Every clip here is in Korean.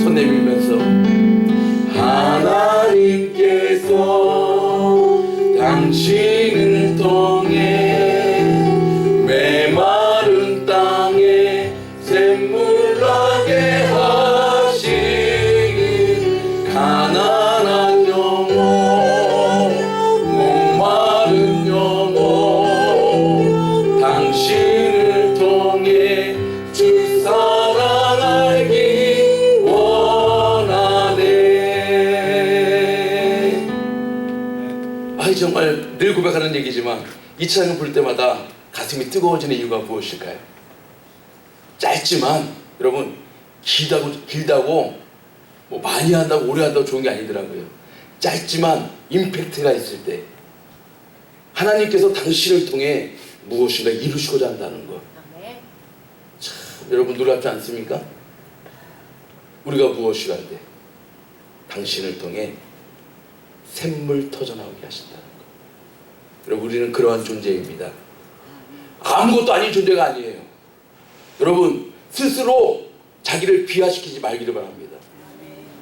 손 내밀면서 하나님께서 당신을 통해 메마른 땅에 샘물 나게 하시니 가난한 영혼 목마른 영혼 당신을 통해 주 사랑 알기 원하네. 아이 정말 늘 고백하는 얘기지만 이 찬양을 부를 때마다 가슴이 뜨거워지는 이유가 무엇일까요? 짧지만 여러분 길다고 뭐 많이 한다고 오래 한다고 좋은 게 아니더라고요. 짧지만 임팩트가 있을 때 하나님께서 당신을 통해 무엇인가 이루시고자 한다는 것. 참 여러분 놀랍지 않습니까? 우리가 무엇이라 할 때 당신을 통해 샘물 터져나오게 하신다는 것. 여러분 우리는 그러한 존재입니다. 아무것도 아닌 존재가 아니에요. 여러분 스스로 자기를 비하시키지 말기를 바랍니다.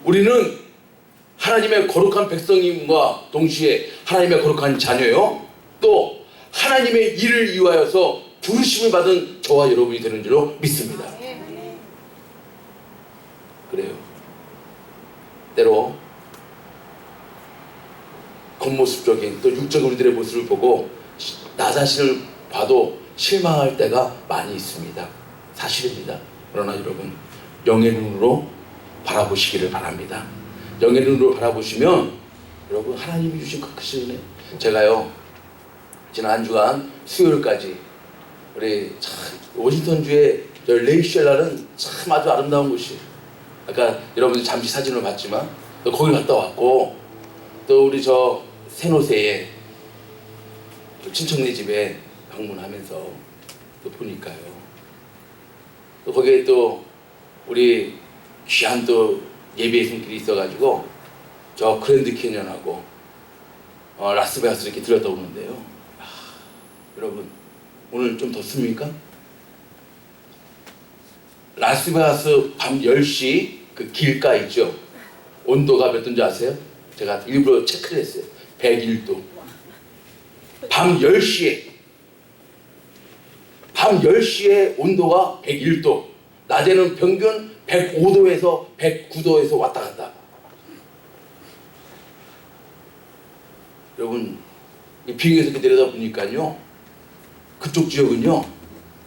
우리는 하나님의 거룩한 백성임과 동시에 하나님의 거룩한 자녀요, 또 하나님의 일을 이루하여서 부르심을 받은 저와 여러분이 되는 줄로 믿습니다. 그래요. 때로 겉모습적인 또 육적인 우리들의 모습을 보고 나 자신을 봐도 실망할 때가 많이 있습니다. 사실입니다. 그러나 여러분 영의 눈으로 바라보시기를 바랍니다. 영의 눈으로 바라보시면 여러분 하나님이 주신 그 크신 은혜. 제가요 지난 한 주간 수요일까지 우리 참 워싱턴주의 레이쉘라는 참 아주 아름다운 곳이, 아까 여러분들 잠시 사진을 봤지만 또 거기 갔다 왔고, 또 우리 저 세노세에 친척네 집에 방문하면서 또 보니까요, 또 거기에 또 우리 귀한 또 예배의 손길이 있어가지고 저 그랜드 캐년하고 라스베가스 이렇게 들렸다 오는데요. 여러분 오늘 좀 덥습니까? 라스베가스 밤 10시 그 길가 있죠? 온도가 몇 도인지 아세요? 제가 일부러 체크를 했어요. 101도. 밤 10시에 온도가 101도. 낮에는 평균 105도에서 109도에서 왔다 갔다. 여러분 이 비행기에서 이렇게 내려다보니까요, 그쪽 지역은요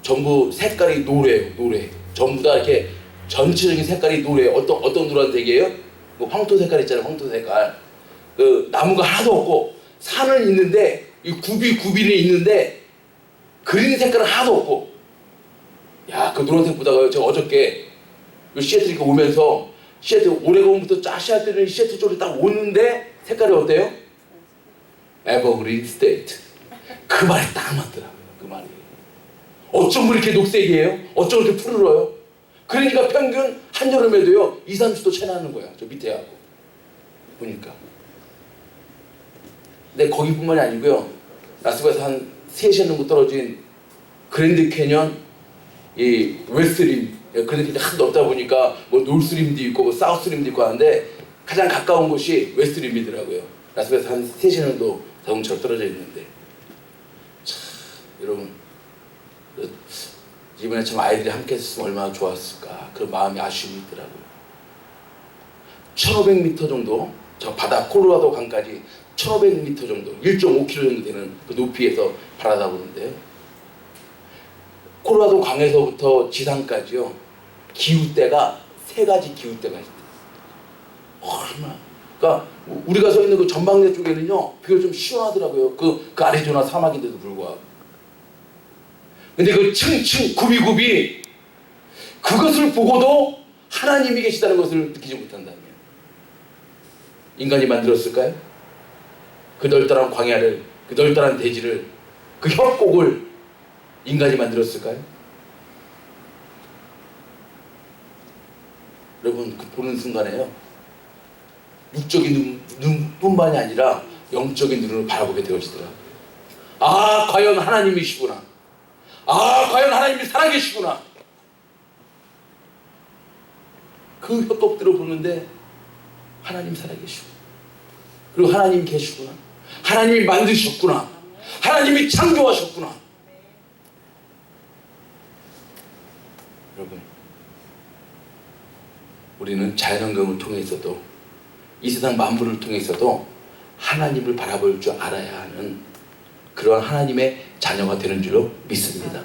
전부 색깔이 노래예요. 노래. 전부 다 이렇게 전체적인 색깔이 노래예요. 어떤 노란색이에요? 뭐 황토 색깔 있잖아요. 황토 색깔. 그 나무가 하나도 없고 산은 있는데 이 굽이는 있는데 그린 색깔은 하나도 없고, 야, 그 노란색보다가요, 제가 어저께 시애틀 이렇게 오면서 시애틀 오레곤부터 쫙 시애틀 쪽으로 딱 오는데 색깔이 어때요? 에버그린 스테이트. 그 말이 딱 맞더라고요. 그 말이. 어쩜 그렇게 녹색이에요? 어쩜 그렇게 푸르러요? 그러니까 평균 한여름에도요 20-30도 차이 나는 거야. 저 밑에 하고 보니까. 근데 거기뿐만이 아니고요, 라스베가스 한 3시간 정도 떨어진 그랜드 캐년 이 웨스트림, 그랜드 캐년 한 넓다 보니까 뭐 노스림도 있고 뭐 사우스림도 있고 하는데 가장 가까운 곳이 웨스트림이더라고요. 라스베가스 한 3시간 정도 자동차로 떨어져 있는데, 참 여러분 이번에 참 아이들이 함께 했으면 얼마나 좋았을까, 그런 마음이 아쉬움이 있더라고요. 1500m 정도, 저 바다 콜로라도 강까지 1500m 정도, 1.5km 정도 되는 그 높이에서 바라다보는데요, 콜로라도 강에서부터 지상까지요 기후대가 3가지 기후대가 있대요. 얼마나. 그러니까 우리가 서 있는 그 전방대 쪽에는요 비가 좀 시원하더라고요. 그 아리조나 사막인데도 불구하고. 근데 그 층층 굽이 그것을 보고도 하나님이 계시다는 것을 느끼지 못한다면 인간이 만들었을까요? 그 널따란 광야를, 그 널따란 대지를, 그 협곡을 인간이 만들었을까요? 여러분 그 보는 순간에요 육적인 눈뿐만이 아니라 영적인 눈으로 바라보게 되어지더라고요. 아, 과연 하나님이시구나. 아, 과연 하나님이 살아계시구나. 그 그 협곡들을 보는데 하나님 살아계시고, 그리고 하나님 계시구나, 하나님이 만드셨구나, 하나님이 창조하셨구나. 여러분, 우리는 자연환경을 통해서도, 이 세상 만물을 통해서도 하나님을 바라볼 줄 알아야 하는 그러한 하나님의 자녀가 되는 줄로 믿습니다.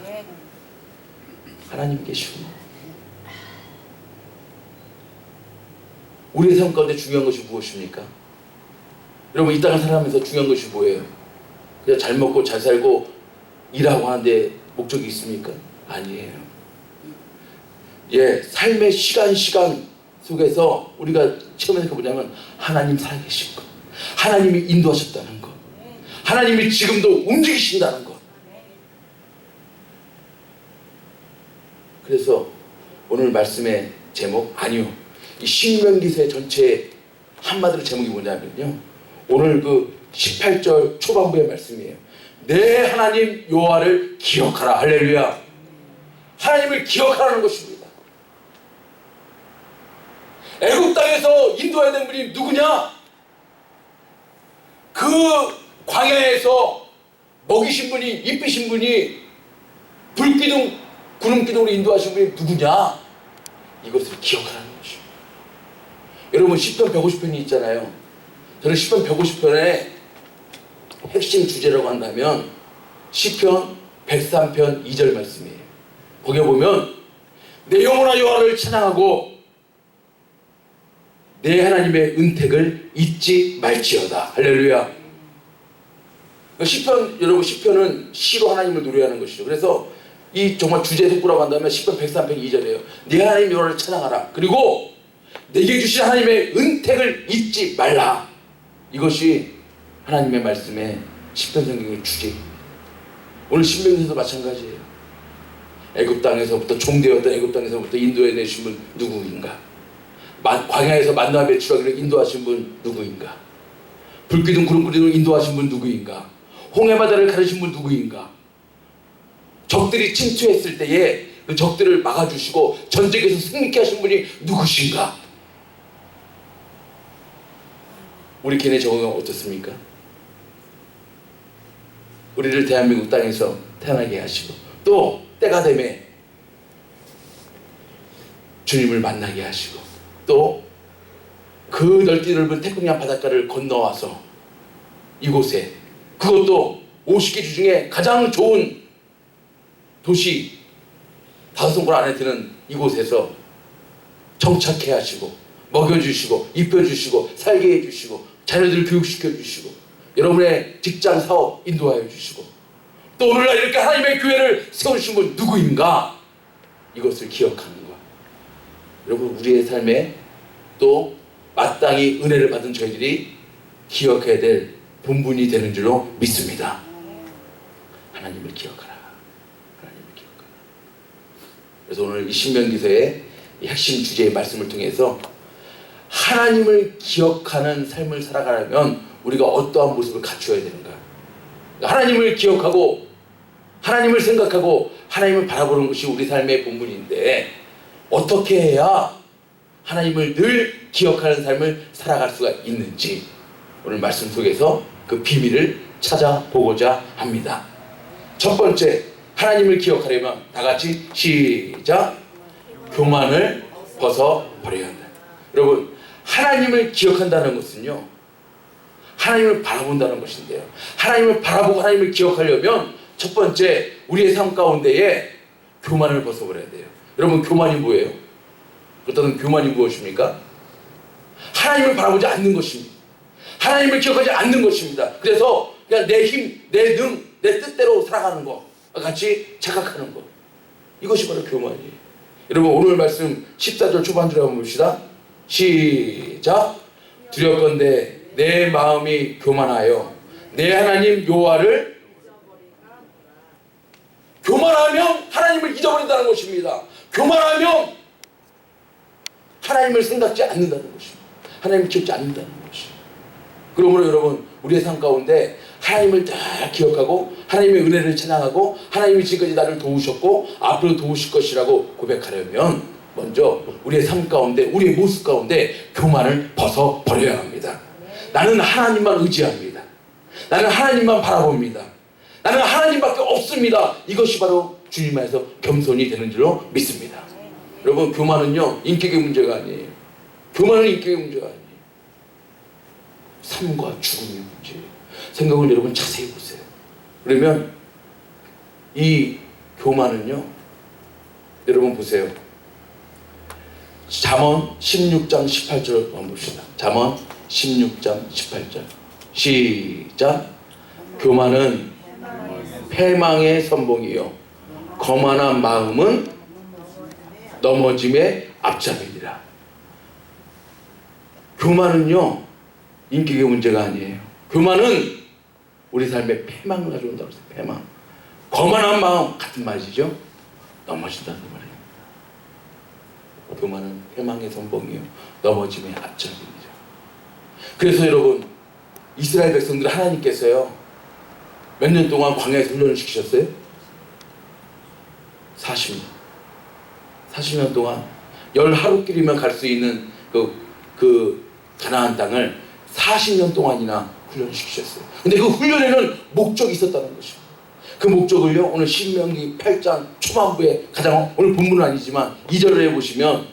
하나님이 계시구나. 우리의 삶 가운데 중요한 것이 무엇입니까? 여러분, 이 땅을 살아가면서 중요한 것이 뭐예요? 그냥 잘 먹고 잘 살고 일하고 하는데 목적이 있습니까? 아니에요. 예, 삶의 시간 속에서 우리가 체험해서 뭐냐면 하나님 살아계신 것, 하나님이 인도하셨다는 것, 하나님이 지금도 움직이신다는 것. 그래서 오늘 말씀의 제목, 아니요, 이 신명기서의 전체 한마디로 제목이 뭐냐면요, 오늘 그 18절 초반부의 말씀이에요. 내 하나님 여호와를 기억하라. 할렐루야. 하나님을 기억하라는 것입니다. 애굽 땅에서 인도해야 된 분이 누구냐? 그 광야에서 먹이신 분이, 입히신 분이, 불기둥 구름기둥으로 인도하신 분이 누구냐? 이것을 기억하라는 것입니다. 여러분, 시편 150편이 있잖아요. 저는 시편 150편의 핵심 주제라고 한다면 시편 103편 2절 말씀이에요. 거기에 보면 내 영혼아 여호와를 찬양하고 내 하나님의 은택을 잊지 말지어다. 할렐루야. 시편, 여러분, 시편은 시로 하나님을 노래하는 것이죠. 그래서 이 정말 주제 속구라고 한다면 시편 103편 2절이에요. 내 하나님 여호와를 찬양하라. 그리고 내게 주신 하나님의 은택을 잊지 말라. 이것이 하나님의 말씀의 시편 성경의 주제입니다. 오늘 신명기서도 마찬가지예요. 애굽 땅에서부터 종되었던 애굽 땅에서부터 인도해 내신 분 누구인가? 광야에서 만나 배출하기를 인도하신 분 누구인가? 불기둥 구름기둥을 인도하신 분 누구인가? 홍해바다를 가르신 분 누구인가? 적들이 침투했을 때에 그 적들을 막아주시고 전쟁에서 승리케 하신 분이 누구신가? 우리 걔네 적응은 어떻습니까? 우리를 대한민국 땅에서 태어나게 하시고 또 때가 되면 주님을 만나게 하시고 또 그 넓디 넓은 태평양 바닷가를 건너와서 이곳에, 그것도 50개 주 중에 가장 좋은 도시 5손가락 안에 드는 이곳에서 정착해 하시고 먹여주시고 입혀주시고 살게 해주시고 자녀들을 교육시켜 주시고 여러분의 직장 사업 인도하여 주시고 또 오늘날 이렇게 하나님의 교회를 세우신 분 누구인가? 이것을 기억하는 것. 여러분, 우리의 삶에 또 마땅히 은혜를 받은 저희들이 기억해야 될 본분이 되는 줄로 믿습니다. 하나님을 기억하라. 하나님을 기억하라. 그래서 오늘 이 신명기서의 이 핵심 주제의 말씀을 통해서 하나님을 기억하는 삶을 살아가려면 우리가 어떠한 모습을 갖추어야 되는가? 하나님을 기억하고 하나님을 생각하고 하나님을 바라보는 것이 우리 삶의 본분인데 어떻게 해야 하나님을 늘 기억하는 삶을 살아갈 수가 있는지 오늘 말씀 속에서 그 비밀을 찾아보고자 합니다. 첫 번째, 하나님을 기억하려면 다 같이 시작! 교만을 벗어버려야 한다. 여러분, 하나님을 기억한다는 것은요, 하나님을 바라본다는 것인데요, 하나님을 바라보고 하나님을 기억하려면 첫 번째, 우리의 삶 가운데에 교만을 벗어버려야 돼요. 여러분, 교만이 뭐예요? 그렇다면 교만이 무엇입니까? 하나님을 바라보지 않는 것입니다. 하나님을 기억하지 않는 것입니다. 그래서 그냥 내 힘, 내 능, 내 뜻대로 살아가는 것 같이 착각하는 것, 이것이 바로 교만이에요. 여러분, 오늘 말씀 14절 초반절에 한번 봅시다. 시작! 두렵건대 내 마음이 교만하여 내 하나님 여호와를, 교만하면 하나님을 잊어버린다는 것입니다. 교만하면 하나님을 생각지 않는다는 것입니다. 하나님을 기억지 않는다는 것입니다. 그러므로 여러분, 우리의 삶 가운데 하나님을 다 기억하고 하나님의 은혜를 찬양하고 하나님이 지금까지 나를 도우셨고 앞으로 도우실 것이라고 고백하려면 먼저 우리의 삶 가운데, 우리의 모습 가운데 교만을 벗어버려야 합니다. 나는 하나님만 의지합니다. 나는 하나님만 바라봅니다. 나는 하나님밖에 없습니다. 이것이 바로 주님 안에서 겸손이 되는 줄로 믿습니다. 여러분, 교만은요 인격의 문제가 아니에요. 교만은 인격의 문제가 아니에요. 삶과 죽음의 문제예요. 생각을 여러분 자세히 보세요. 그러면 이 교만은요, 여러분 보세요. 잠언 16장 18절 한번 봅시다. 잠언 16장 18절 시작. 교만은 패망의 선봉이요 거만한 마음은 넘어짐의 앞잡이니라. 교만은요 인격의 문제가 아니에요. 교만은 우리 삶에 패망을 가져온다고 했어요. 패망. 거만한 마음 같은 말이죠. 넘어진다는 말이에요. 교만은 패망의 선봉이요 넘어짐의 앞잡이니라. 그래서 여러분, 이스라엘 백성들 하나님께서요 몇 년 동안 광야에서 훈련을 시키셨어요? 40년. 40년 동안 10하루길이면 갈 수 있는 그 가나안 땅을 40년 동안이나 훈련을 시키셨어요. 근데 그 훈련에는 목적이 있었다는 것입니다. 그 목적을요 오늘 신명기 8장 초반부에 가장, 오늘 본문은 아니지만 2절에 보시면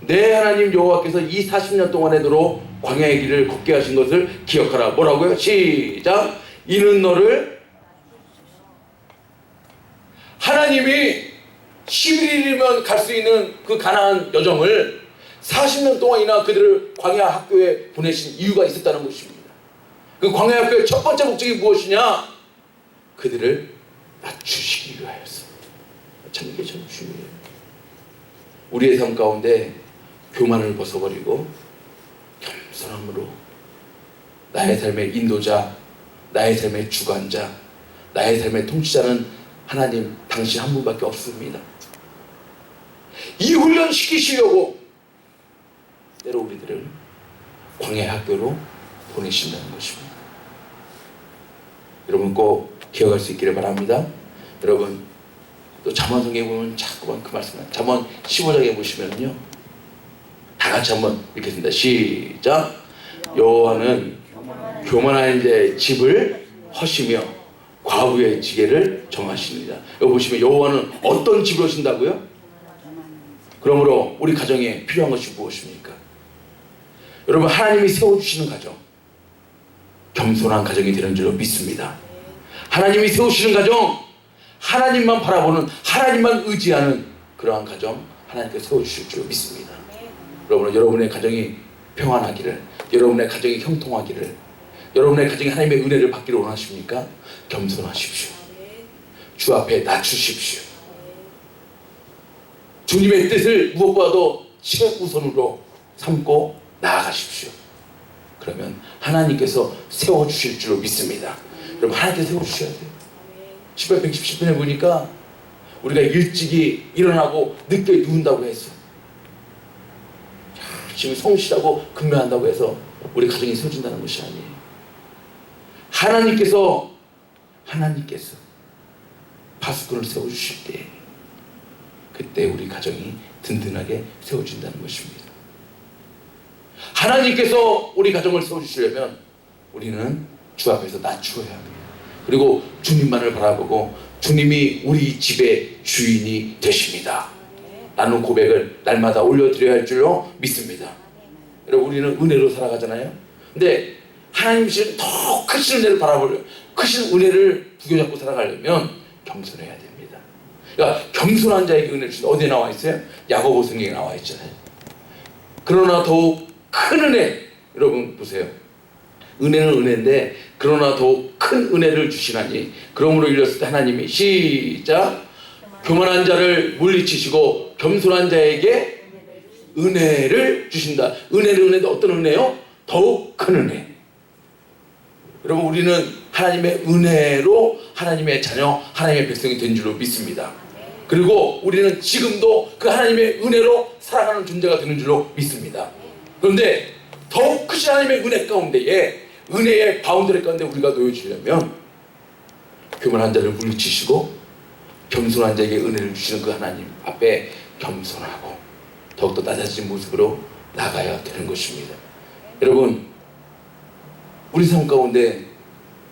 내 하나님 여호와께서 이 40년 동안에도록 광야의 길을 걷게 하신 것을 기억하라. 뭐라고요? 시작. 이는 너를, 하나님이 11일이면 갈 수 있는 그 가나안 여정을 40년 동안이나 그들을 광야 학교에 보내신 이유가 있었다는 것입니다. 그 광야 학교의 첫 번째 목적이 무엇이냐? 그들을 낮추시기 위하였습니다. 참 이게 참 중요해요. 우리의 삶 가운데 교만을 벗어버리고 겸손함으로 나의 삶의 인도자, 나의 삶의 주관자, 나의 삶의 통치자는 하나님, 당신 한 분밖에 없습니다. 이 훈련 시키시려고 때로 우리들을 광야 학교로 보내신다는 것입니다. 여러분 꼭 기억할 수 있기를 바랍니다. 여러분 또 잠언 성경에 보면 자꾸만 그 말씀을, 잠언 15장에 보시면요 다 같이 한번 읽겠습니다. 시작. 여호와는 교만한 자의 집을 허시며 과부의 지게를 정하십니다. 여기 보시면 여호와는 어떤 집을 하신다고요? 그러므로 우리 가정에 필요한 것이 무엇입니까? 여러분, 하나님이 세워주시는 가정, 겸손한 가정이 되는 줄로 믿습니다. 하나님이 세우시는 가정, 하나님만 바라보는, 하나님만 의지하는 그러한 가정 하나님께서 세워주실 줄 믿습니다. 여러분의 가정이 평안하기를, 여러분의 가정이 형통하기를, 여러분의 가정이 하나님의 은혜를 받기를 원하십니까? 겸손하십시오. 주 앞에 낮추십시오. 주님의 뜻을 무엇보다도 최우선으로 삼고 나아가십시오. 그러면 하나님께서 세워주실 줄로 믿습니다. 여러분, 하나님께서 세워주셔야 돼요. 10편 110편에 보니까 우리가 일찍이 일어나고 늦게 누운다고 했어요. 지금 성실하고 근면한다고 해서 우리 가정이 세워진다는 것이 아니에요. 하나님께서 파수꾼을 세워주실 때 그때 우리 가정이 든든하게 세워진다는 것입니다. 하나님께서 우리 가정을 세워주시려면 우리는 주 앞에서 낮추어야 합니다. 그리고 주님만을 바라보고 주님이 우리 집의 주인이 되십니다 라는 고백을 날마다 올려드려야 할 줄로 믿습니다. 여러분, 우리는 은혜로 살아가잖아요. 근데 하나님이신 더 크신 은혜를 바라보려, 크신 은혜를 부여잡고 살아가려면 겸손해야 됩니다. 그러니까 겸손한 자에게 은혜를 주신다. 어디에 나와 있어요? 야고보 성경에 나와 있잖아요. 그러나 더욱 큰 은혜, 여러분 보세요. 은혜는 은혜인데 그러나 더욱 큰 은혜를 주시나니 그러므로 일렀을 때 하나님이 시작. 교만한 자를 물리치시고 겸손한 자에게 은혜를 주신다. 은혜는 어떤 은혜요? 더욱 큰 은혜. 여러분, 우리는 하나님의 은혜로 하나님의 자녀, 하나님의 백성이 된 줄로 믿습니다. 그리고 우리는 지금도 그 하나님의 은혜로 살아가는 존재가 되는 줄로 믿습니다. 그런데 더욱 크신 하나님의 은혜 가운데에, 은혜의 바운더리 가운데 우리가 놓여지려면 교만한 자를 물리치시고 겸손한 자에게 은혜를 주시는 그 하나님 앞에 겸손하고 더욱더 낮아진 모습으로 나가야 되는 것입니다. 여러분, 우리 삶 가운데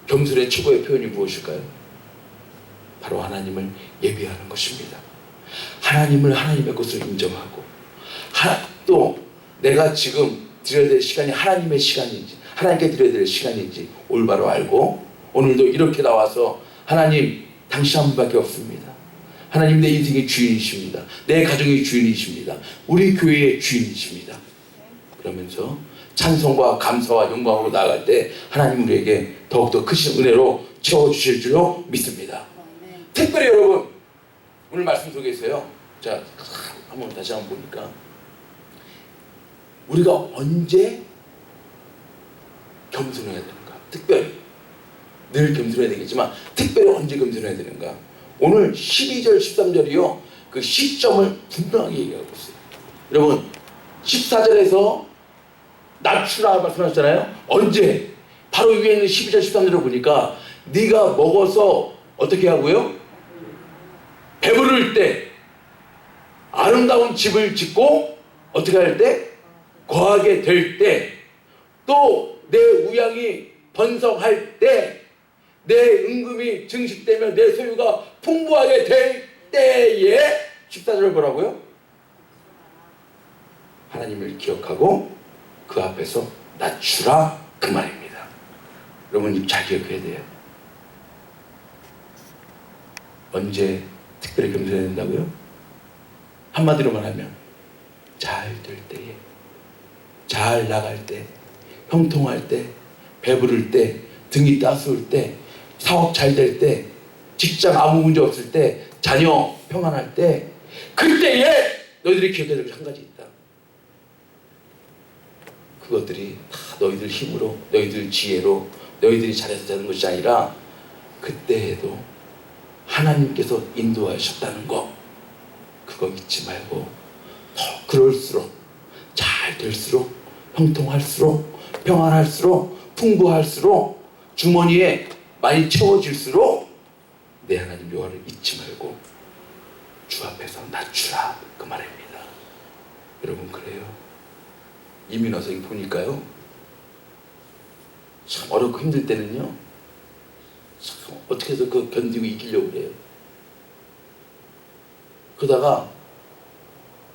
겸손의 최고의 표현이 무엇일까요? 바로 하나님을 예배하는 것입니다. 하나님을 하나님의 것으로 인정하고, 또 내가 지금 드려야 될 시간이 하나님의 시간인지, 하나님께 드려야 될 시간인지 올바로 알고, 오늘도 이렇게 나와서 하나님, 당신 한 분밖에 없습니다. 하나님, 내 인생의 주인이십니다. 내 가정의 주인이십니다. 우리 교회의 주인이십니다. 그러면서 찬송과 감사와 영광으로 나아갈 때 하나님 우리에게 더욱더 크신 은혜로 채워주실 줄로 믿습니다. 특별히 여러분, 오늘 말씀 속에서요, 자, 한번 다시 한번 보니까, 우리가 언제 겸손해야 되는가? 특별히 늘 겸손해야 되겠지만 특별히 언제 겸손해야 되는가? 오늘 12절 13절이요, 그 시점을 분명하게 얘기하고 있어요. 여러분, 14절에서 낮추라 말씀하셨잖아요. 언제? 바로 위에 있는 12절 13절을 보니까, 네가 먹어서 어떻게 하고요? 배부를 때, 아름다운 집을 짓고 어떻게 할 때? 거하게 될 때, 또 내 우양이 번성할 때, 내 은금이 증식되며 내 소유가 풍부하게 될 때에 14절을 뭐라고요? 하나님을 기억하고 그 앞에서 낮추라, 그 말입니다. 여러분, 잘 기억해야 돼요. 언제 특별히 겸손해야 된다고요? 한마디로 말하면 잘 될 때에, 잘 나갈 때, 형통할 때, 배부를 때, 등이 따스울 때, 사업 잘 될 때, 직장 아무 문제 없을 때, 자녀 평안할 때, 그때에 너희들이 기억해야 될 게 한 가지 있다. 그것들이 다 너희들 힘으로, 너희들 지혜로, 너희들이 잘해서 되는 것이 아니라 그때에도 하나님께서 인도하셨다는 거, 그거 잊지 말고 더 그럴수록, 잘 될수록, 형통할수록, 평안할수록, 풍부할수록, 주머니에 많이 채워질수록 내 하나님 여호와를 잊지 말고 주 앞에서 낮추라, 그 말입니다. 여러분, 그래요. 이민화 선생님 보니까요, 참 어렵고 힘들 때는요, 참 어떻게 해서 그 견디고 이기려고 그래요. 그러다가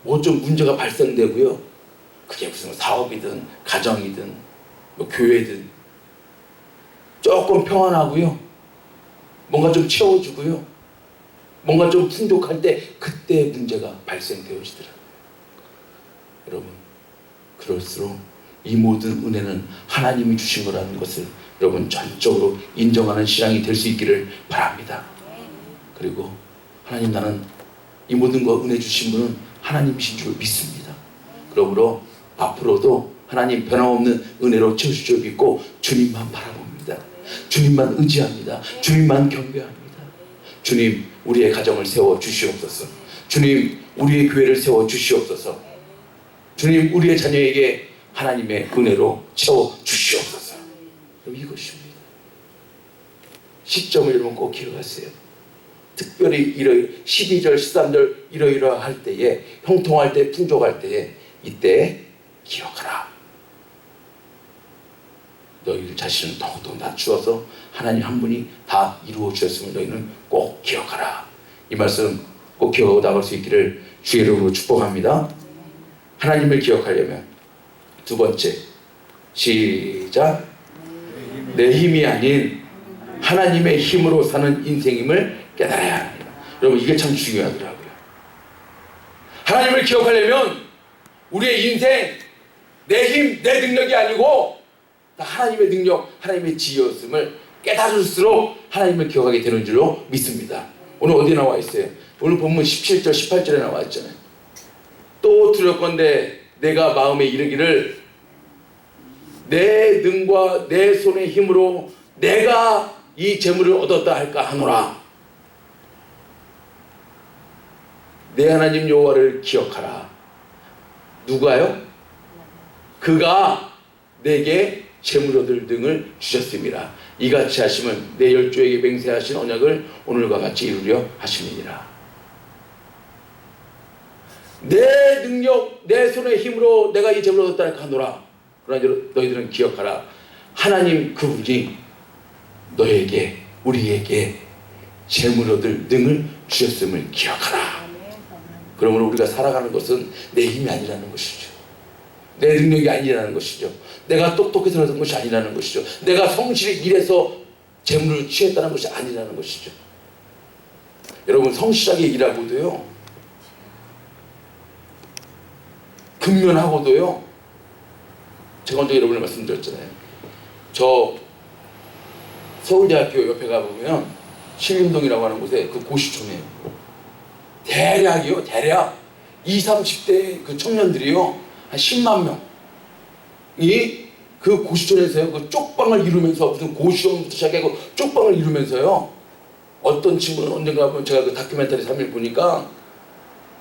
뭐 좀 문제가 발생되고요, 그게 무슨 사업이든 가정이든 뭐 교회든 조금 평안하고요, 뭔가 좀 채워주고요, 뭔가 좀 풍족할 때 그때 문제가 발생되어지더라고요. 여러분, 그럴수록 이 모든 은혜는 하나님이 주신 거라는 것을 여러분 전적으로 인정하는 신앙이 될 수 있기를 바랍니다. 그리고 하나님, 나는 이 모든 거 은혜 주신 분은 하나님이신 줄 믿습니다. 그러므로 앞으로도 하나님 변함없는 은혜로 채우실 줄 믿고 주님만 바라봅니다. 주님만 의지합니다. 주님만 경배합니다. 주님, 우리의 가정을 세워 주시옵소서. 주님, 우리의 교회를 세워 주시옵소서. 주님, 우리의 자녀에게 하나님의 은혜로 채워 주시옵소서. 이것입니다. 시점을 여러분 꼭 기억하세요. 특별히 12절 13절 이러이러할 때에, 형통할 때, 풍족할 때에, 이때 기억하라. 너희 자신은 더욱더 낮추어서 하나님 한 분이 다 이루어 주셨음을 너희는 꼭 기억하라. 이 말씀 꼭 기억하고 나갈 수 있기를 주의 이름으로 축복합니다. 하나님을 기억하려면 두 번째, 시작. 내 힘이 아닌 하나님의 힘으로 사는 인생임을 깨달아야 합니다. 여러분, 이게 참 중요하더라고요. 하나님을 기억하려면 우리의 인생, 내 힘, 내 능력이 아니고 다 하나님의 능력, 하나님의 지혜였음을 깨달을수록 하나님을 기억하게 되는 줄로 믿습니다. 오늘 어디 나와 있어요? 오늘 본문 17절 18절에 나와 있잖아요. 또 두렵건대 내가 마음에 이르기를 내 능과 내 손의 힘으로 내가 이 재물을 얻었다 할까 하노라. 내 하나님 여호와를 기억하라. 누가요? 그가 내게 재물 얻을 등을 주셨음이라. 이같이 하시면 내 열조에게 맹세하신 언약을 오늘과 같이 이루려 하심이니라. 내 능력, 내 손의 힘으로 내가 이 재물을 얻었다 하노라. 그러나 너희들은 기억하라. 하나님 그분이 너에게, 우리에게 재물 얻을 능을 주셨음을 기억하라. 그러므로 우리가 살아가는 것은 내 힘이 아니라는 것이죠. 내 능력이 아니라는 것이죠. 내가 똑똑해서 그런 것이 아니라는 것이죠. 내가 성실히 일해서 재물을 취했다는 것이 아니라는 것이죠. 여러분, 성실하게 일하고도요, 근면하고도요, 제가 먼저 여러분을 말씀드렸잖아요. 저 서울대학교 옆에 가보면 신림동이라고 하는 곳에 그 고시촌이에요. 대략 20, 30대 그 청년들이요, 한 10만 명이 그 고시촌에서요, 그 쪽방을 이루면서, 무슨 고시원부터 시작해서 쪽방을 이루면서요, 어떤 친구는 언젠가 보면 제가 그 다큐멘터리 3일 보니까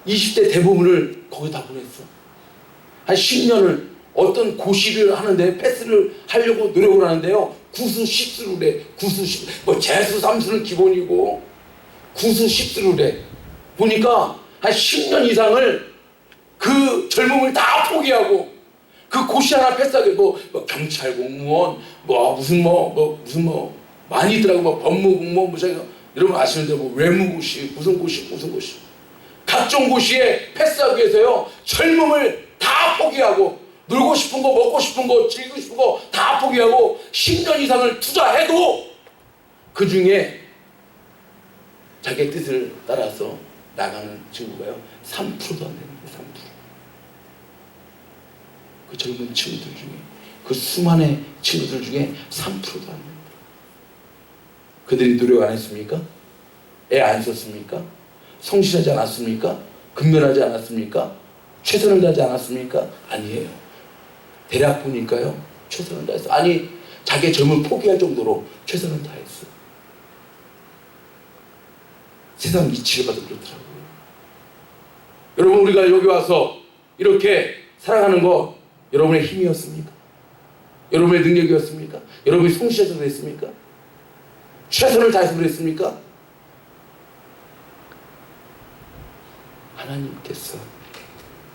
20대 대부분을 거기다 보냈어. 한 10년을 어떤 고시를 하는데 패스를 하려고 노력을 하는데요, 구수 10수를 해. 구수 10, 뭐 재수 3수는 기본이고 구수 10수를 해. 보니까 한 10년 이상을 그 젊음을 다 포기하고 그 고시 하나 패스하게 뭐 경찰 공무원 무슨 많이 있더라고. 뭐 법무 공무원 여러분 아시는데 뭐 외무고시 무슨 고시 각종 고시에 패스하기 위해서요, 젊음을 다 포기하고 놀고 싶은 거, 먹고 싶은 거, 즐기고 싶은 거 다 포기하고 10년 이상을 투자해도 그 중에 자기의 뜻을 따라서 나가는 친구가요 3%도 안 됩니다. 3%. 그 젊은 친구들 중에, 그 수많은 친구들 중에 3%도 안 됩니다. 그들이 노력 안 했습니까? 애 안 썼습니까? 성실하지 않았습니까? 근면하지 않았습니까? 최선을 다하지 않았습니까? 아니에요. 대략 보니까요, 최선을 다했어. 아니, 자기의 젊음을 포기할 정도로 최선을 다했어. 세상 이치를 봐도 그렇더라고요. 여러분, 우리가 여기 와서 이렇게 살아가는 거 여러분의 힘이었습니까? 여러분의 능력이었습니까? 여러분이 성실해서 그랬습니까? 최선을 다해서 그랬습니까? 하나님께서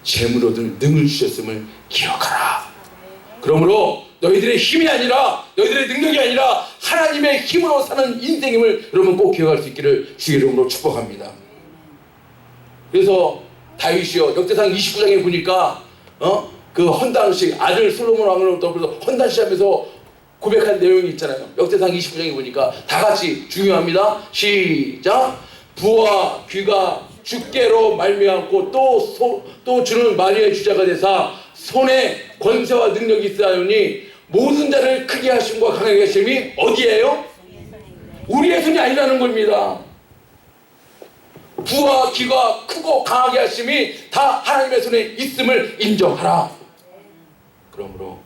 재물 얻을 능을 주셨음을 기억하라. 그러므로 너희들의 힘이 아니라, 너희들의 능력이 아니라 하나님의 힘으로 사는 인생임을 여러분 꼭 기억할 수 있기를 주의 이름으로 축복합니다. 그래서 다윗이요, 역대상 29장에 보니까 그 헌당식, 아들 솔로몬 왕으로부터 헌당식 하면서 고백한 내용이 있잖아요. 역대상 29장에 보니까 다 같이 중요합니다. 시작. 부와 귀가 주께로 말미암고 또 주는 만유의 주자가 되사 손에 권세와 능력이 있사오니 모든 자를 크게 하심과 강하게 하심이 어디예요? 우리의 손이 아니라는 겁니다. 부와 귀가 크고 강하게 하심이 다 하나님의 손에 있음을 인정하라. 그러므로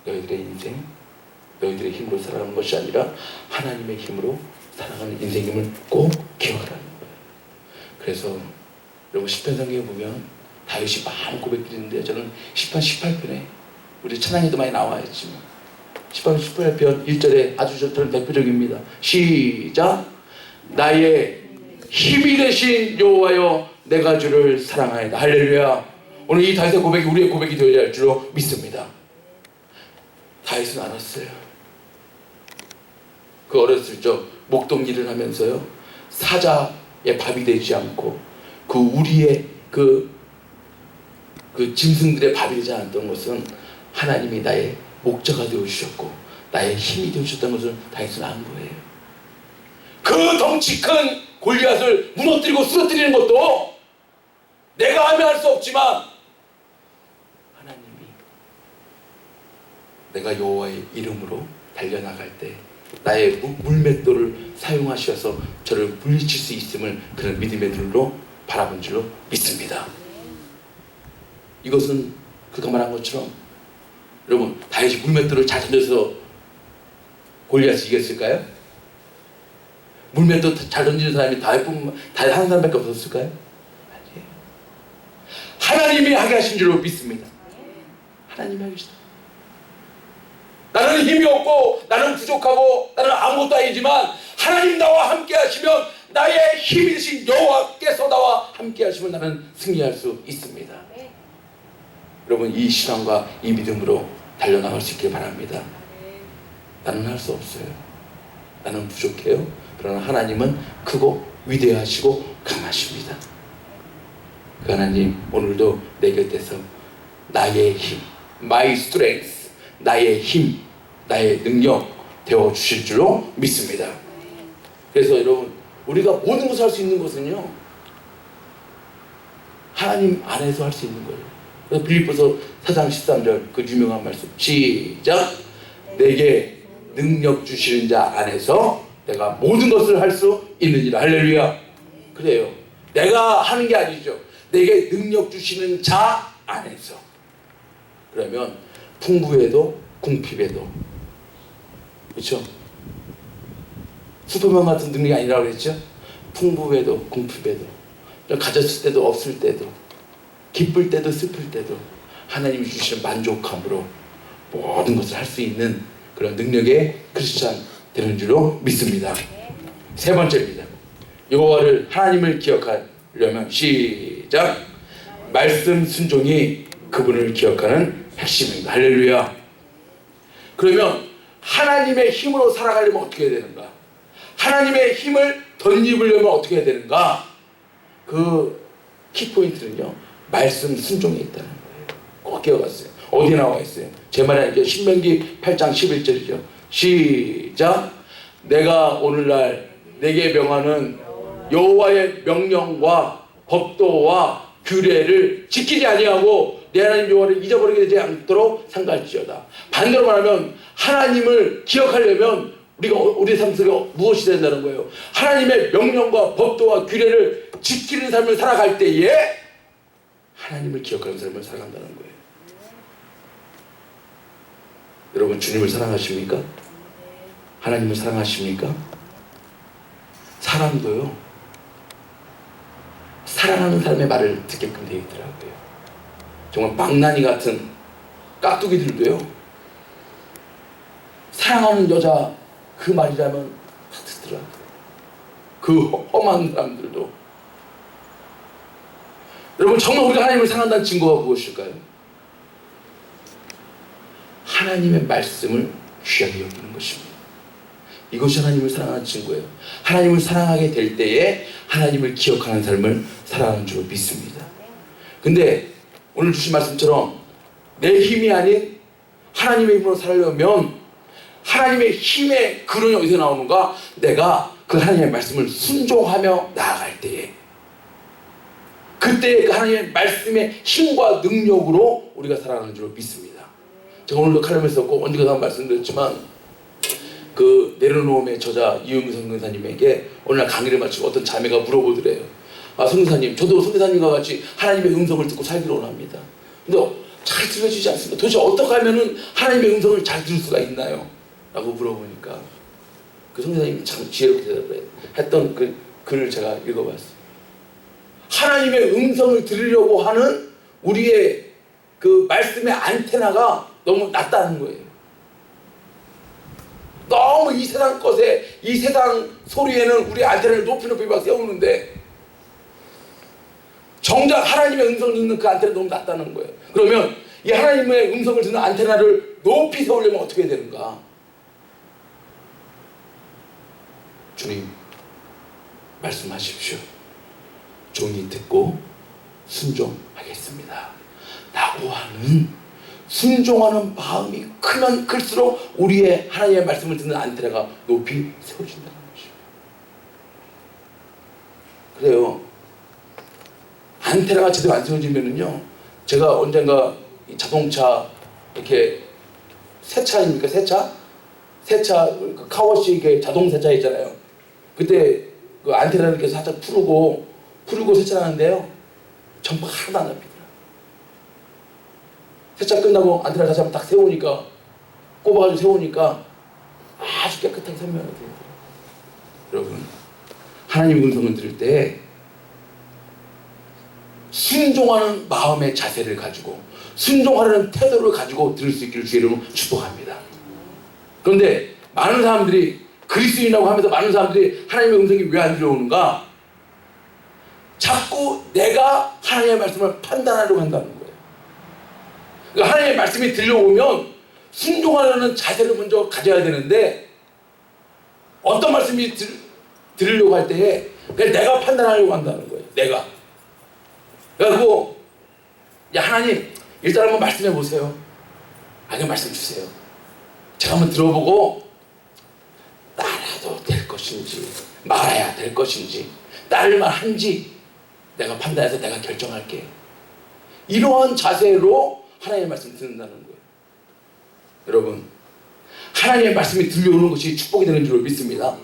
너희들의 인생, 너희들의 힘으로 살아가는 것이 아니라 하나님의 힘으로 살아가는 인생임을 꼭 기억하라는 거예요. 그래서 여러분 시편성경에 보면 다윗이 많은 고백들이 있는데, 저는 시편 18편에 우리 찬양에도 많이 나와 있지만 시편 18편 1절에 아주 저는 대표적입니다. 시작. 나의 힘이 되신 여호와여, 내가 주를 사랑하리다. 할렐루야. 오늘 이 다윗의 고백이 우리의 고백이 되어야 할 줄로 믿습니다. 다윗은 알았어요. 그 어렸을 적 목동 일을 하면서요, 사자의 밥이 되지 않고 그 우리의 그 짐승들의 밥이 되지 않았던 것은 하나님이 나의 목자가 되어주셨고 나의 힘이 되어주셨다는 것을 다윗은 안 거예요. 그 덩치 큰 골리앗을 무너뜨리고 쓰러뜨리는 것도 내가 하면 할 수 없지만 하나님이 내가 여호와의 이름으로 달려나갈 때 나의 물맷돌을 사용하셔서 저를 물리칠 수 있음을 그런 믿음의 눈으로 바라본 줄로 믿습니다. 이것은 그가 말한 것처럼 여러분, 다윗이 물맷돌을 잘 던져서 골리앗을 이겼을까요? 물맷돌 잘 던지는 사람이 다윗 한 사람밖에 없었을까요? 아니에요. 하나님이 하게 하신 줄로 믿습니다. 하나님이 하게 하신. 나는 힘이 없고 나는 부족하고 나는 아무것도 아니지만 하나님 나와 함께 하시면 나의 힘이 되신 여호와께서 나와 함께 하시면 나는 승리할 수 있습니다. 여러분, 이 신앙과 이 믿음으로 달려나갈 수 있길 바랍니다. 나는 할 수 없어요. 나는 부족해요. 그러나 하나님은 크고 위대하시고 강하십니다. 그 하나님 오늘도 내 곁에서 나의 힘, my strength, 나의 힘, 나의 능력 되어 주실 줄로 믿습니다. 그래서 여러분, 우리가 모든 것을 할 수 있는 것은요, 하나님 안에서 할 수 있는 거예요. 그래서 빌립보서 4장 13절 그 유명한 말씀, 시작. 내게 능력 주시는 자 안에서 내가 모든 것을 할 수 있느니라. 할렐루야. 그래요. 내가 하는 게 아니죠. 내게 능력 주시는 자 안에서. 그러면 풍부해도 궁핍해도, 그렇죠? 슈퍼맨 같은 능력이 아니라고 그랬죠? 풍부해도 궁핍해도, 가졌을 때도 없을 때도, 기쁠 때도 슬플 때도 하나님이 주시는 만족함으로 모든 것을 할 수 있는 그런 능력의 크리스찬 되는 줄로 믿습니다. 세 번째입니다. 여호와를, 하나님을 기억하려면 시작. 말씀 순종이 그분을 기억하는 핵심입니다. 할렐루야. 그러면 하나님의 힘으로 살아가려면 어떻게 해야 되는가? 하나님의 힘을 덧입으려면 어떻게 해야 되는가? 그 키포인트는요, 말씀 순종에 있다는 거예요. 꼭 기억하세요. 어디에 나와 있어요? 제 말이 아니죠. 신명기 8장 11절이죠. 시작. 내가 오늘날 내게 명하는 여호와의 명령과 법도와 규례를 지키지 아니하고 내 하나님 여호와를 잊어버리게 되지 않도록 삼갈지어다. 반대로 말하면 하나님을 기억하려면 우리가 우리 삶 속에 무엇이 된다는 거예요? 하나님의 명령과 법도와 규례를 지키는 삶을 살아갈 때에 하나님을 기억하는 삶을 살아간다는 거예요. 여러분, 주님을 사랑하십니까? 하나님을 사랑하십니까? 사람도요, 사랑하는 사람의 말을 듣게끔 되어 있더라고요. 정말 망나니 같은 깍두기들도요, 사랑하는 여자 그 말이라면 다 듣더라고요. 그 험한 사람들도. 여러분, 정말 우리가 하나님을 사랑한다는 증거가 무엇일까요? 하나님의 말씀을 귀하게 여기는 것입니다. 이것이 하나님을 사랑하는 증거예요. 하나님을 사랑하게 될 때에 하나님을 기억하는 삶을 살아가는 줄 믿습니다. 근데 오늘 주신 말씀처럼 내 힘이 아닌 하나님의 힘으로 살려면 하나님의 힘의 근원이 어디서 나오는가? 내가 그 하나님의 말씀을 순종하며 나아갈 때에, 그때 그 하나님의 말씀의 힘과 능력으로 우리가 살아가는 줄 믿습니다. 제가 오늘도 칼럼에서 꼭 언제가 말씀드렸지만, 그 내려놓음의 저자 이용성 권사님에게 어느 날 강의를 마치고 어떤 자매가 물어보더래요. 아, 성사님, 저도 성사님과 같이 하나님의 음성을 듣고 살기를 원합니다. 근데 잘 들려주지 않습니다. 도대체 어떻게 하면은 하나님의 음성을 잘 들을 수가 있나요? 라고 물어보니까 그 성사님이 참 지혜롭게 대답을 했던 그 글을 제가 읽어봤어요. 하나님의 음성을 들으려고 하는 우리의 그 말씀의 안테나가 너무 낮다는 거예요. 너무 이 세상 것에, 이 세상 소리에는 우리 안테나를 높이 막 세우는데, 정작 하나님의 음성을 듣는 그 안테나가 너무 낮다는 거예요. 그러면 이 하나님의 음성을 듣는 안테나를 높이 세우려면 어떻게 해야 되는가? 주님, 말씀하십시오. 종이 듣고 순종하겠습니다 라고 하는, 순종하는 마음이 크면 클수록 우리의 하나님의 말씀을 듣는 안테나가 높이 세워진다는 것이죠. 그래요. 안테나가 제대로 안 세워지면은요, 제가 언젠가 이 자동차 이렇게 세차입니까? 세차 그 카워시 이게 자동 세차 있잖아요. 그때 그 안테나를 이렇게 살짝 풀고 세차하는데요, 전파 하나도 안 잡히더라. 세차 끝나고 안테나 다시 한번 딱 세우니까, 꼽아가지고 세우니까 아주 깨끗하게 선명하게 되더라고요. 여러분, 하나님의 음성을 들을 때 순종하는 마음의 자세를 가지고, 순종하려는 태도를 가지고 들을 수 있기를 주의 이름으로 축복합니다. 그런데 많은 사람들이 그리스도인이라고 하면서 많은 사람들이 하나님의 음성이 왜 안 들려오는가? 자꾸 내가 하나님의 말씀을 판단하려고 한다는 거예요. 그러니까 하나님의 말씀이 들려오면 순종하려는 자세를 먼저 가져야 되는데, 어떤 말씀이 들으려고 할 때에 그냥 내가 판단하려고 한다는 거예요. 내가. 그래가지고 야, 하나님 일단 한번 말씀해 보세요. 아니, 말씀 주세요. 제가 한번 들어보고 따라도 될 것인지 말아야 될 것인지 따를만 한지 내가 판단해서 내가 결정할게. 이러한 자세로 하나님의 말씀을 듣는다는 거예요. 여러분, 하나님의 말씀이 들려오는 것이 축복이 되는 줄 믿습니다.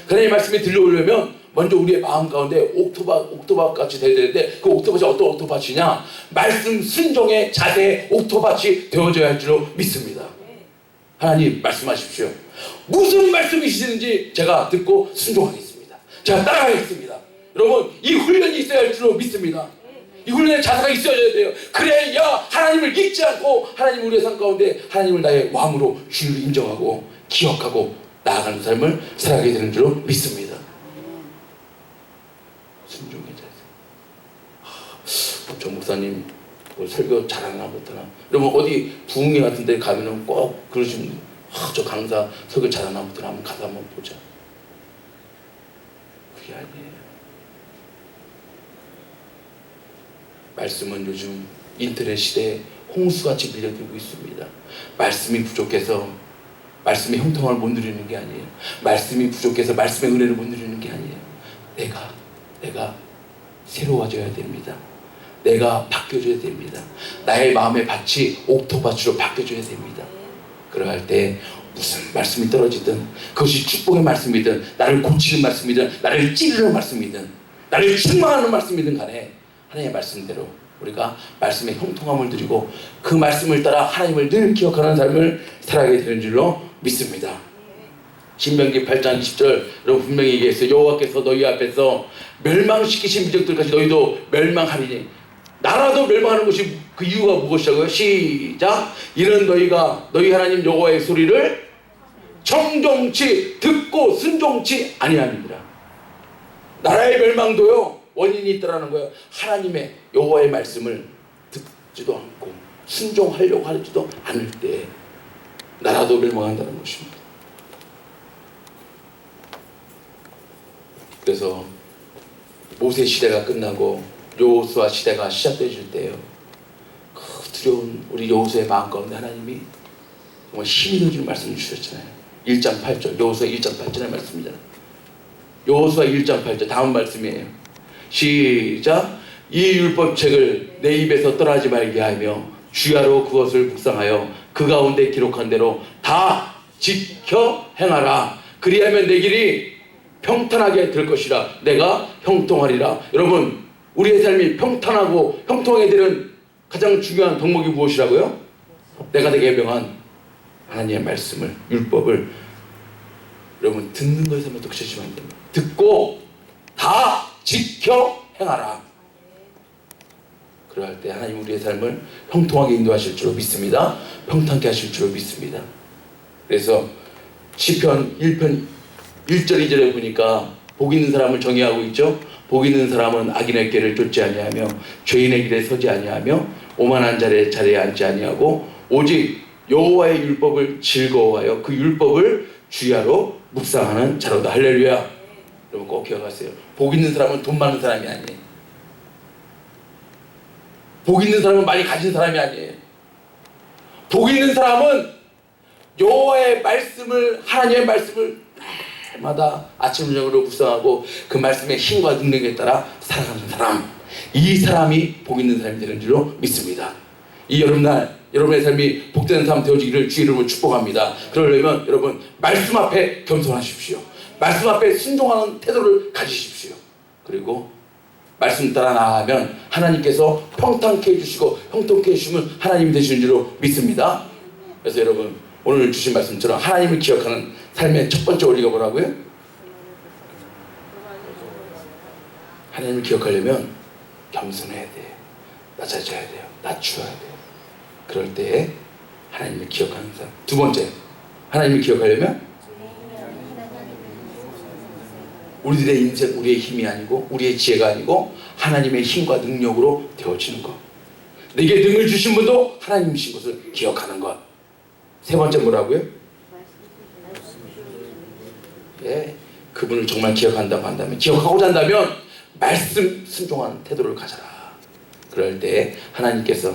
하나님의 말씀이 들려오려면 먼저 우리의 마음 가운데 옥토밭 같이 되어야 되는데, 그 옥토밭이 어떤 옥토밭이냐? 말씀 순종의 자세의 옥토밭이 되어져야 할 줄로 믿습니다. 하나님 말씀하십시오. 무슨 말씀이시든지 제가 듣고 순종하겠습니다. 제가 따라가겠습니다. 여러분, 이 훈련이 있어야 할 줄로 믿습니다. 이 훈련의 자세가 있어야 돼요. 그래야 하나님을 잊지 않고 하나님 우리의 삶 가운데 하나님을 나의 왕으로 주를 인정하고 기억하고 나아가는 삶을 살아가게 되는 줄로 믿습니다. 순종의 자세. 정 목사님 설교 잘하나 못하나. 여러분, 어디 부흥회 같은 데 가면은 꼭 그러시면, 저 강사 설교 잘하나 못하나 한번 가서 한번 보자. 그게 아니에요. 말씀은 요즘 인터넷 시대에 홍수같이 밀려들고 있습니다. 말씀이 부족해서 말씀의 형통함을 못 누리는 게 아니에요. 말씀이 부족해서 말씀의 은혜를 못 누리는 게 아니에요. 내가 새로워져야 됩니다. 내가 바뀌어져야 됩니다. 나의 마음의 밭이 옥토밭으로 바뀌어져야 됩니다. 그러할 때 무슨 말씀이 떨어지든, 그것이 축복의 말씀이든 나를 고치는 말씀이든 나를 찌르는 말씀이든 나를 책망하는 말씀이든 간에 하나님의 말씀대로 우리가 말씀의 형통함을 드리고 그 말씀을 따라 하나님을 늘 기억하는 삶을 살아가게 되는 줄로 믿습니다. 신명기 8장 20절 여러분 분명히 얘기했어요. 여호와께서 너희 앞에서 멸망시키신 민족들까지 너희도 멸망하리니. 나라도 멸망하는 것이 그 이유가 무엇이라고요? 시작. 이는 너희가 너희 하나님 여호와의 소리를 청종치 듣고 순종치 아니함이니라. 나라의 멸망도요 원인이 있다라는 거예요. 하나님의 여호와의 말씀을 듣지도 않고 순종하려고 하지도 않을 때 나라도 멸망한다는 것입니다. 그래서 모세 시대가 끝나고 여호수아 시대가 시작되실 때요, 그 두려운 우리 여호수아의 마음 가운데 하나님이 정말 힘이 되어주는 말씀을 주셨잖아요. 1장 8절, 여호수아 1장 8절의 말씀이잖아요. 여호수아 1장 8절 다음 말씀이에요. 시작. 이 율법책을 내 입에서 떠나지 말게 하며 주야로 그것을 묵상하여 그 가운데 기록한 대로 다 지켜 행하라. 그리하면 내 길이 평탄하게 될 것이라. 내가 형통하리라. 여러분, 우리의 삶이 평탄하고 형통하게 되는 가장 중요한 덕목이 무엇이라고요? 내가 되게 명한 하나님의 말씀을, 율법을 여러분 듣는 것에만 또 그치시면 안 됩니다. 듣고 다 지켜 행하라. 그럴 때 하나님 우리의 삶을 형통하게 인도하실 줄로 믿습니다. 평탄케 하실 줄로 믿습니다. 그래서 시편 1편 1절 2절에 보니까 복 있는 사람을 정의하고 있죠. 복 있는 사람은 악인의 길을 쫓지 아니하며 죄인의 길에 서지 아니하며 오만한 자리에 앉지 아니하고 오직 여호와의 율법을 즐거워하여 그 율법을 주야로 묵상하는 자로다. 할렐루야. 여러분 꼭 기억하세요. 복 있는 사람은 돈 많은 사람이 아니에요. 복 있는 사람은 많이 가진 사람이 아니에요. 복 있는 사람은 여호와의 말씀을, 하나님의 말씀을 날마다 아침 저녁으로 묵상하고 그 말씀의 힘과 능력에 따라 살아가는 사람, 이 사람이 복 있는 사람이 되는 줄로 믿습니다. 이 여름날 여러분의 삶이 복되는 삶 되어지기를 주의 이름으로 축복합니다. 그러려면 여러분 말씀 앞에 겸손하십시오. 말씀 앞에 순종하는 태도를 가지십시오. 그리고 말씀 따라 나아가면 하나님께서 평탄케 해주시고 형통케 해주시면 하나님이 되시는 줄로 믿습니다. 그래서 여러분 오늘 주신 말씀처럼 하나님을 기억하는 삶의 첫 번째 원리가 뭐라고요? 하나님을 기억하려면 겸손해야 돼요. 낮아져야 돼요. 낮추어야 돼요. 그럴 때 하나님을 기억하는 삶. 두 번째, 하나님을 기억하려면 우리들의 인생, 우리의 힘이 아니고 우리의 지혜가 아니고 하나님의 힘과 능력으로 되어지는 것. 내게 능을 주신 분도 하나님이신 것을 기억하는 것. 세 번째 뭐라고요? 예, 그분을 정말 기억한다고 한다면, 기억하고자 한다면 말씀 순종하는 태도를 가져라. 그럴 때 하나님께서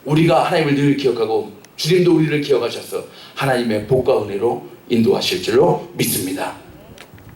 우리가 하나님을 늘 기억하고 주님도 우리를 기억하셔서 하나님의 복과 은혜로 인도하실 줄로 믿습니다.